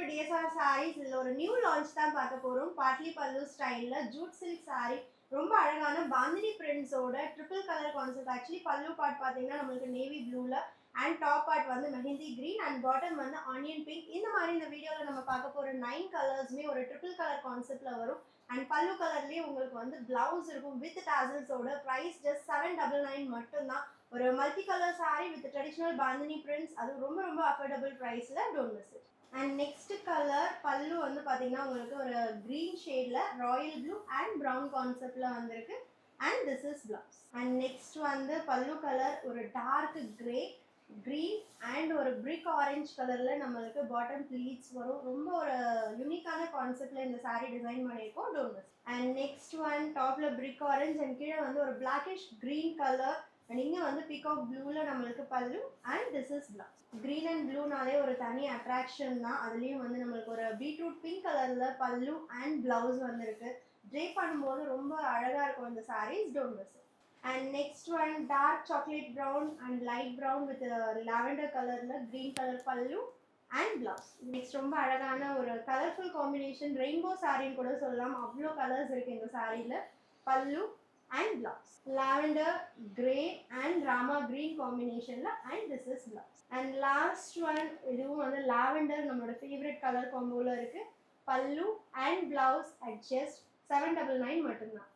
TSR saris. இதில் ஒரு new launch தான் பார்க்க போகிறோம். பாட்லி பல்லு ஸ்டைலில் ஜூட் சில்க் சாரீ, ரொம்ப அழகான பாந்தினி பிரிண்ட்ஸோட triple colour concept. Actually pallu part பார்த்தீங்கன்னா நம்மளுக்கு நேவி ப்ளூவில் அண்ட் டாப் பார்ட் வந்து மெஹந்தி க்ரீன் அண்ட் பாட்டம் வந்து ஆனியன் பிங்க். இந்த மாதிரி இந்த வீடியோவில் நம்ம பார்க்க போகிற 9 கலர்ஸுமே ஒரு ட்ரிபிள் கலர் கான்செப்டில் வரும். அண்ட் பல்லு கலர்லேயே உங்களுக்கு வந்து பிளவுஸ் இருக்கும் வித் டாசல்ஸோட. ப்ரைஸ் ஜஸ்ட் 799 மட்டும்தான். ஒரு multi colour sari with traditional bandhani prints, அது ரொம்ப ரொம்ப அஃபோர்டபுள் ப்ரைஸில். Don't miss it. And next colour பல்லு வந்து பார்த்தீங்கன்னா உங்களுக்கு ஒரு க்ரீன் ஷேடில் ராயல் ப்ளூ அண்ட் ப்ரௌன் கான்செப்டில் வந்திருக்கு. And this is blouse. And next வந்து பல்லு கலர் ஒரு டார்க் கிரே, க்ரீன் அண்ட் ஒரு பிரிக் ஆரஞ்ச் கலரில் நம்மளுக்கு பாட்டம் ப்ளீட்ஸ் வரும். ரொம்ப ஒரு யூனிக்கான கான்செப்டில் இந்த சாரீ டிசைன் பண்ணியிருக்கோம். Don't miss. And next one டாப்பில் பிரிக் ஆரஞ்ச் அண்ட் கீழே வந்து ஒரு பிளாக்கிஷ் க்ரீன் கலர் அண்ட் இங்கே வந்து பீகாக் ப்ளூவில் நம்மளுக்கு pallu. And this is blouse. Green and ப்ளூனாலே ஒரு தனி அட்ராக்ஷன் தான். அதுலேயும் வந்து நம்மளுக்கு ஒரு பீட்ரூட் பிங்க் கலரில் பல்லு அண்ட் பிளவுஸ் வந்துருக்கு. ட்ரே பண்ணும்போது ரொம்ப அழகாக இருக்கும் இந்த saris. Don't miss. And next one dark chocolate brown and light brown with lavender கலரில் green colour pallu and blouse. Next ரொம்ப அழகான ஒரு கலர்ஃபுல் காம்பினேஷன், ரெயின்போ சாரின்னு கூட சொல்லலாம். அவ்வளோ கலர்ஸ் இருக்குது இந்த சாரியில். பல்லு and blouse. Lavender, grey and rama green combination la, and this is blouse. And last one, இதுவும் வந்து lavender நம்மளோட favorite color combo ல இருக்கு. பல்லு and blouse at just 799 மட்டும்தான்.